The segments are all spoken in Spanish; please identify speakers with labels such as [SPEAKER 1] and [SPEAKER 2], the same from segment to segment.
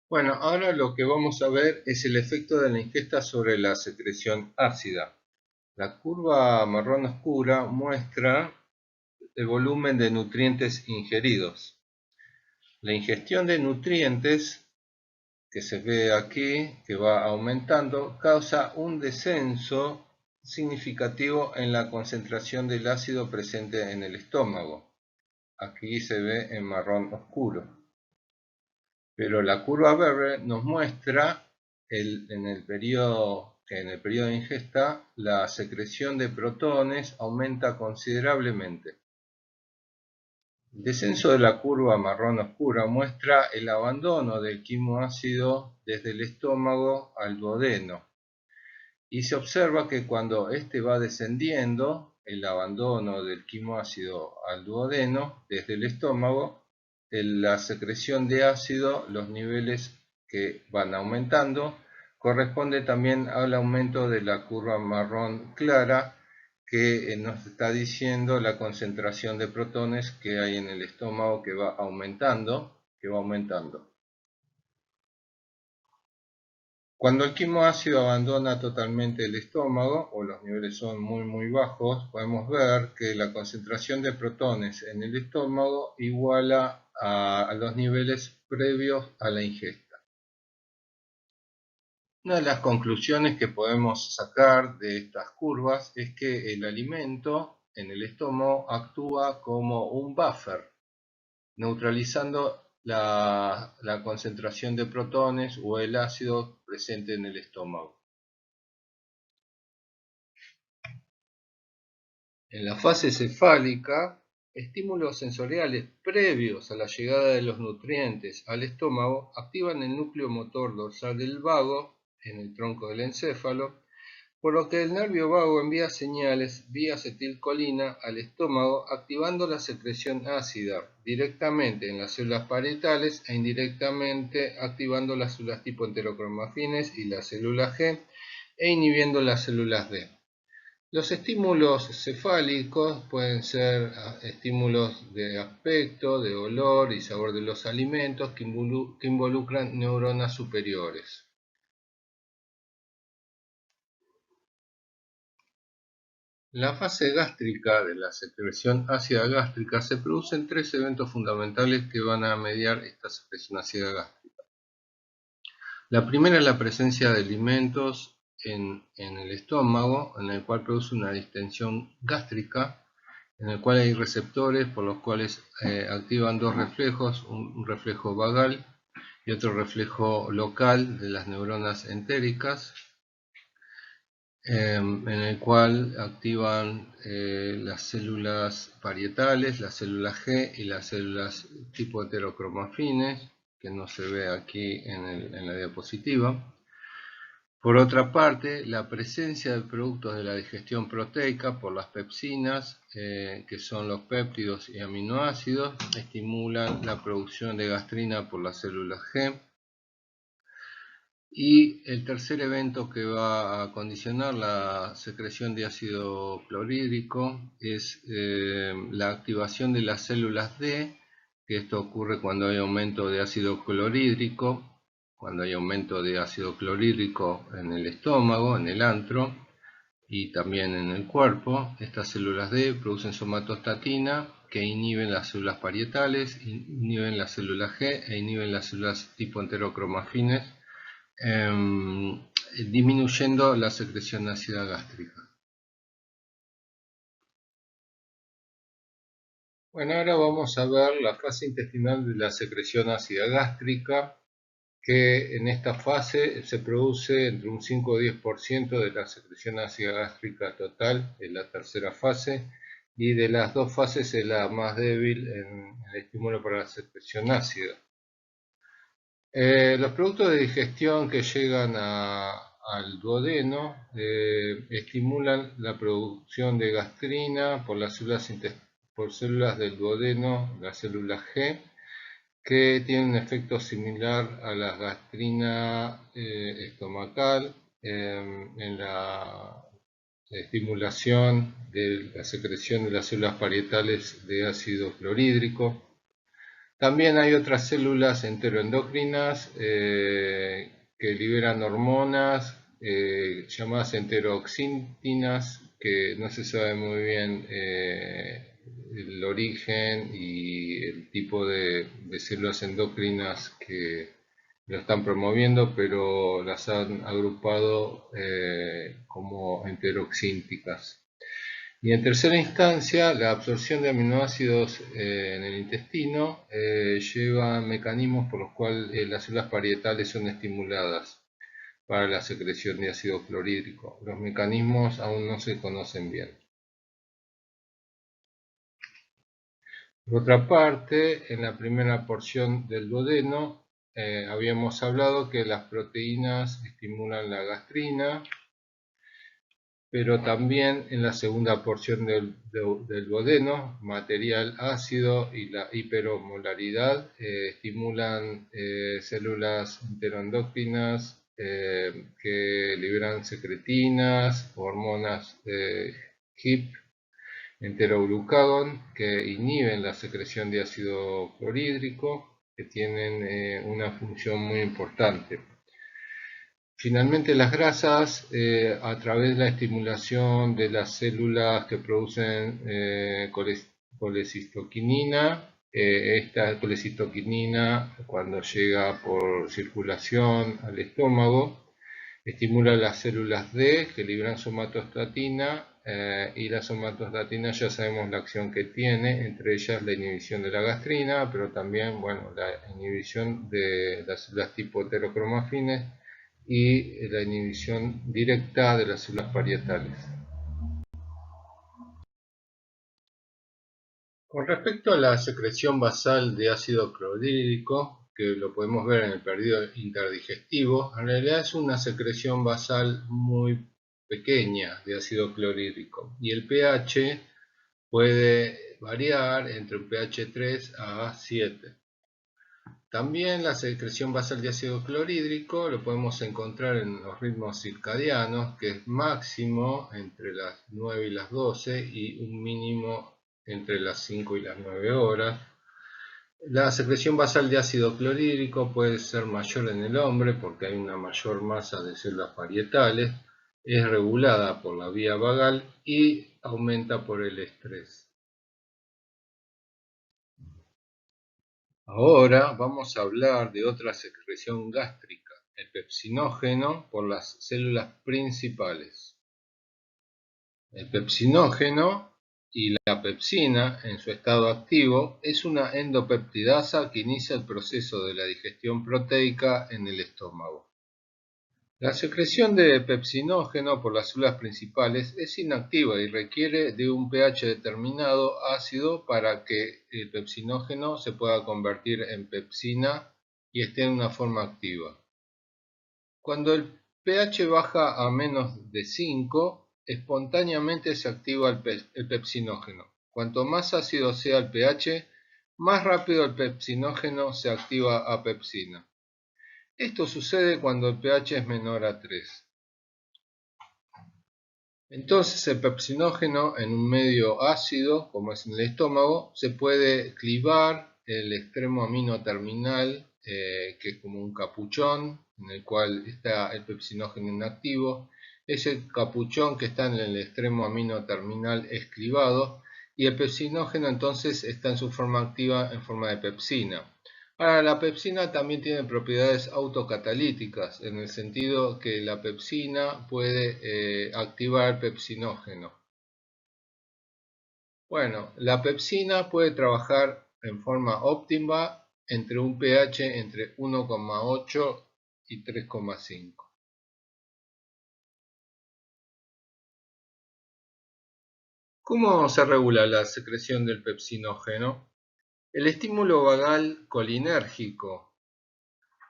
[SPEAKER 1] Bueno, ahora lo que vamos a ver es el efecto de la ingesta sobre la secreción ácida. La curva marrón oscura muestra el volumen de nutrientes ingeridos. La ingestión de nutrientes, que se ve aquí, que va aumentando, causa un descenso significativo en la concentración del ácido presente en el estómago. Aquí se ve en marrón oscuro. Pero la curva verde nos muestra en el periodo de ingesta la secreción de protones aumenta considerablemente. El descenso de la curva marrón oscura muestra el abandono del quimoácido desde el estómago al duodeno y se observa que cuando este va descendiendo, el abandono del quimoácido al duodeno desde el estómago, la secreción de ácido, los niveles que van aumentando, corresponde también al aumento de la curva marrón clara que nos está diciendo la concentración de protones que hay en el estómago que va aumentando, Cuando el quimoácido abandona totalmente el estómago, o los niveles son muy bajos, podemos ver que la concentración de protones en el estómago iguala a los niveles previos a la ingesta. Una de las conclusiones que podemos sacar de estas curvas es que el alimento en el estómago actúa como un buffer, neutralizando la concentración de protones o el ácido presente en el estómago. En la fase cefálica, estímulos sensoriales previos a la llegada de los nutrientes al estómago activan el núcleo motor dorsal del vago en el tronco del encéfalo, por lo que el nervio vago envía señales vía acetilcolina al estómago, activando la secreción ácida directamente en las células parietales e indirectamente activando las células tipo enterocromafines y las células G e inhibiendo las células D. Los estímulos cefálicos pueden ser estímulos de aspecto, de olor y sabor de los alimentos que involucran neuronas superiores. En la fase gástrica de la secreción ácida gástrica se producen tres eventos fundamentales que van a mediar esta secreción ácida gástrica. La primera es la presencia de alimentos en el estómago, en el cual produce una distensión gástrica, en el cual hay receptores por los cuales activan dos reflejos, un reflejo vagal y otro reflejo local de las neuronas entéricas, en el cual activan las células parietales, las células G y las células tipo heterocromafines, que no se ve aquí en la diapositiva. Por otra parte, la presencia de productos de la digestión proteica por las pepsinas, que son los péptidos y aminoácidos, estimulan la producción de gastrina por las células G. Y el tercer evento que va a condicionar la secreción de ácido clorhídrico es la activación de las células D, que esto ocurre cuando hay aumento de ácido clorhídrico, en el estómago, en el antro y también en el cuerpo. Estas células D producen somatostatina que inhiben las células parietales, inhiben las células G e inhiben las células tipo enterocromafines, disminuyendo la secreción ácida gástrica. Bueno, ahora vamos a ver la fase intestinal de la secreción ácida gástrica, que en esta fase se produce entre un 5 o 10% de la secreción ácida gástrica total en la tercera fase, y de las dos fases es la más débil en el estímulo para la secreción ácida. Los productos de digestión que llegan al duodeno estimulan la producción de gastrina por células del duodeno, la célula G, que tiene un efecto similar a la gastrina estomacal en la estimulación de la secreción de las células parietales de ácido clorhídrico. También hay otras células enteroendocrinas que liberan hormonas llamadas enteroxintinas, que no se sabe muy bien el origen y el tipo de células endocrinas que lo están promoviendo, pero las han agrupado como enteroxínticas. Y en tercera instancia, la absorción de aminoácidos en el intestino lleva mecanismos por los cuales las células parietales son estimuladas para la secreción de ácido clorhídrico. Los mecanismos aún no se conocen bien. Por otra parte, en la primera porción del duodeno habíamos hablado que las proteínas estimulan la gastrina, pero también en la segunda porción del duodeno, material ácido y la hiperosmolaridad estimulan células enteroendocrinas que liberan secretinas, hormonas HIP, enteroglucagón, que inhiben la secreción de ácido clorhídrico, que tienen una función muy importante. Finalmente, las grasas, a través de la estimulación de las células que producen colecistoquinina, esta colecistoquinina, cuando llega por circulación al estómago, estimula las células D que liberan somatostatina, y la somatostatina ya sabemos la acción que tiene, entre ellas la inhibición de la gastrina, pero también, bueno, la inhibición de las células tipo heterocromafines y la inhibición directa de las células parietales. Con respecto a la secreción basal de ácido clorhídrico, que lo podemos ver en el periodo interdigestivo, en realidad es una secreción basal muy pequeña de ácido clorhídrico y el pH puede variar entre un pH 3 a 7. También la secreción basal de ácido clorhídrico lo podemos encontrar en los ritmos circadianos, que es máximo entre las 9 y las 12 y un mínimo entre las 5 y las 9 horas. La secreción basal de ácido clorhídrico puede ser mayor en el hombre porque hay una mayor masa de células parietales, es regulada por la vía vagal y aumenta por el estrés. Ahora vamos a hablar de otra secreción gástrica, el pepsinógeno por las células principales. El pepsinógeno y la pepsina en su estado activo es una endopeptidasa que inicia el proceso de la digestión proteica en el estómago. La secreción de pepsinógeno por las células principales es inactiva y requiere de un pH determinado ácido para que el pepsinógeno se pueda convertir en pepsina y esté en una forma activa. Cuando el pH baja a menos de 5, espontáneamente se activa el pepsinógeno. Cuanto más ácido sea el pH, más rápido el pepsinógeno se activa a pepsina. Esto sucede cuando el pH es menor a 3. Entonces el pepsinógeno en un medio ácido, como es en el estómago, se puede clivar el extremo amino terminal, que es como un capuchón, en el cual está el pepsinógeno inactivo. Ese capuchón que está en el extremo amino terminal es clivado y el pepsinógeno entonces está en su forma activa en forma de pepsina. Ahora, la pepsina también tiene propiedades autocatalíticas, en el sentido que la pepsina puede activar pepsinógeno. Bueno, la pepsina puede trabajar en forma óptima entre un pH entre 1,8 y 3,5. ¿Cómo se regula la secreción del pepsinógeno? El estímulo vagal colinérgico,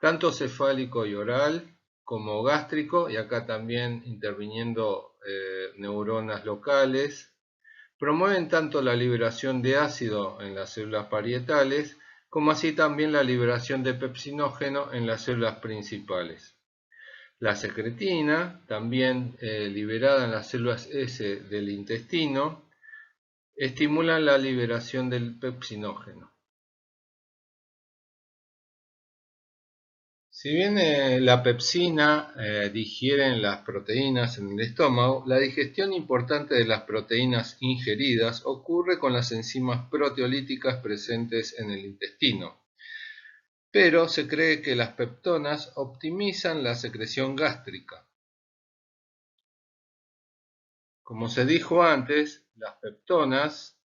[SPEAKER 1] tanto cefálico y oral como gástrico, y acá también interviniendo neuronas locales, promueven tanto la liberación de ácido en las células parietales, como así también la liberación de pepsinógeno en las células principales. La secretina, también liberada en las células S del intestino, estimulan la liberación del pepsinógeno. Si bien la pepsina digiere las proteínas en el estómago, la digestión importante de las proteínas ingeridas ocurre con las enzimas proteolíticas presentes en el intestino. Pero se cree que las peptonas optimizan la secreción gástrica. Como se dijo antes, las peptonas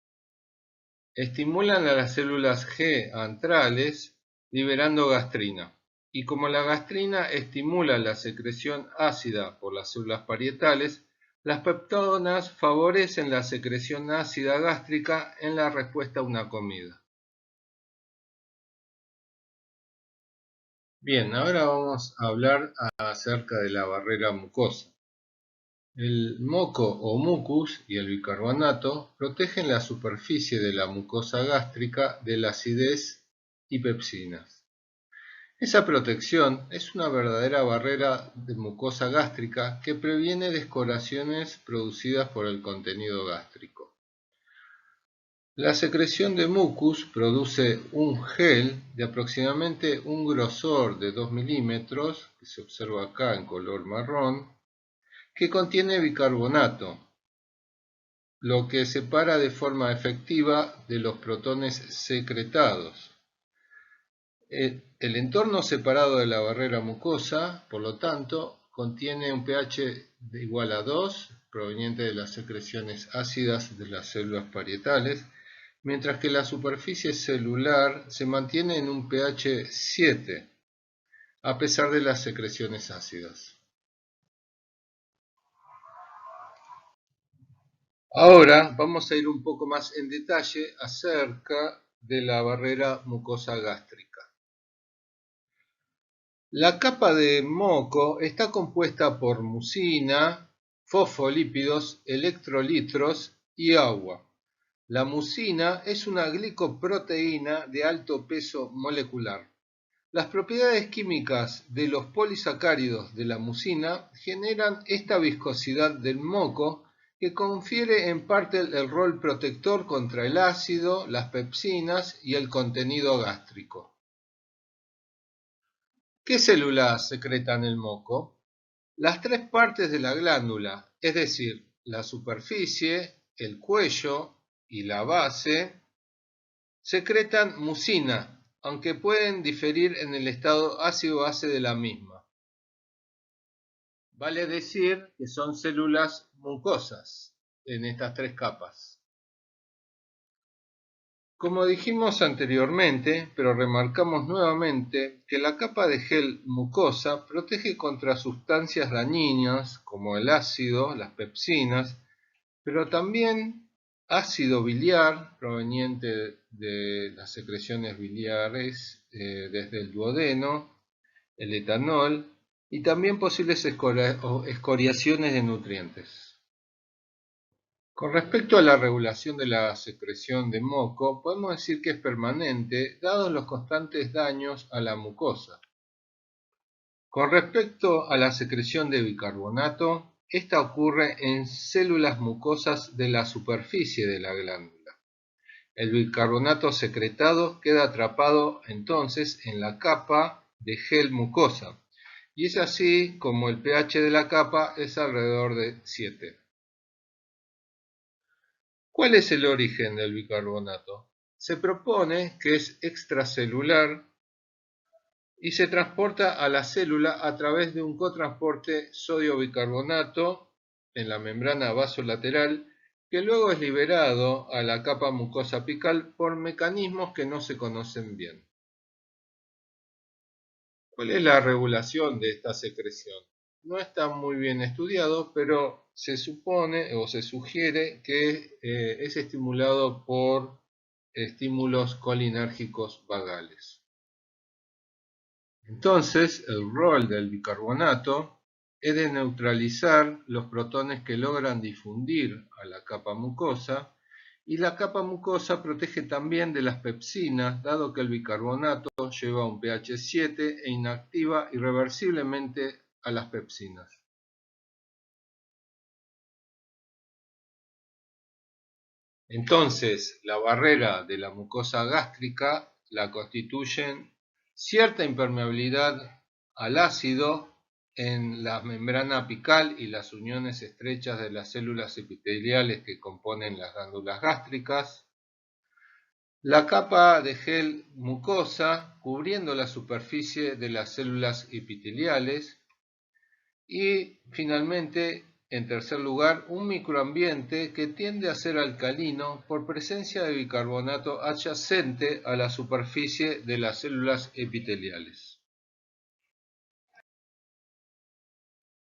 [SPEAKER 1] estimulan a las células G antrales liberando gastrina. Y como la gastrina estimula la secreción ácida por las células parietales, las peptonas favorecen la secreción ácida gástrica en la respuesta a una comida. Bien, ahora vamos a hablar acerca de la barrera mucosa. El moco o mucus y el bicarbonato protegen la superficie de la mucosa gástrica de la acidez y pepsinas. Esa protección es una verdadera barrera de mucosa gástrica que previene descoloraciones producidas por el contenido gástrico. La secreción de mucus produce un gel de aproximadamente un grosor de 2 milímetros, que se observa acá en color marrón, que contiene bicarbonato, lo que separa de forma efectiva de los protones secretados. El entorno separado de la barrera mucosa, por lo tanto, contiene un pH igual a 2, proveniente de las secreciones ácidas de las células parietales, mientras que la superficie celular se mantiene en un pH 7, a pesar de las secreciones ácidas. Ahora vamos a ir un poco más en detalle acerca de la barrera mucosa gástrica. La capa de moco está compuesta por mucina, fosfolípidos, electrolitos y agua. La mucina es una glicoproteína de alto peso molecular. Las propiedades químicas de los polisacáridos de la mucina generan esta viscosidad del moco que confiere en parte el rol protector contra el ácido, las pepsinas y el contenido gástrico. ¿Qué células secretan el moco? Las tres partes de la glándula, es decir, la superficie, el cuello y la base, secretan mucina, aunque pueden diferir en el estado ácido-base de la misma. Vale decir que son células mucosas en estas tres capas. Como dijimos anteriormente, pero remarcamos nuevamente que la capa de gel mucosa protege contra sustancias dañinas como el ácido, las pepsinas, pero también ácido biliar proveniente de las secreciones biliares desde el duodeno, el etanol y también posibles escoriaciones de nutrientes. Con respecto a la regulación de la secreción de moco, podemos decir que es permanente, dados los constantes daños a la mucosa. Con respecto a la secreción de bicarbonato, esta ocurre en células mucosas de la superficie de la glándula. El bicarbonato secretado queda atrapado entonces en la capa de gel mucosa, y es así como el pH de la capa es alrededor de 7. ¿Cuál es el origen del bicarbonato? Se propone que es extracelular y se transporta a la célula a través de un cotransporte sodio-bicarbonato en la membrana vasolateral que luego es liberado a la capa mucosa apical por mecanismos que no se conocen bien. ¿Cuál es la regulación de esta secreción? No está muy bien estudiado, pero se supone o se sugiere que es estimulado por estímulos colinérgicos vagales. Entonces, el rol del bicarbonato es de neutralizar los protones que logran difundir a la capa mucosa, y la capa mucosa protege también de las pepsinas, dado que el bicarbonato lleva un pH 7 e inactiva irreversiblemente a las pepsinas. Entonces, la barrera de la mucosa gástrica la constituyen cierta impermeabilidad al ácido en la membrana apical y las uniones estrechas de las células epiteliales que componen las glándulas gástricas. La capa de gel mucosa cubriendo la superficie de las células epiteliales. Y finalmente, en tercer lugar, un microambiente que tiende a ser alcalino por presencia de bicarbonato adyacente a la superficie de las células epiteliales.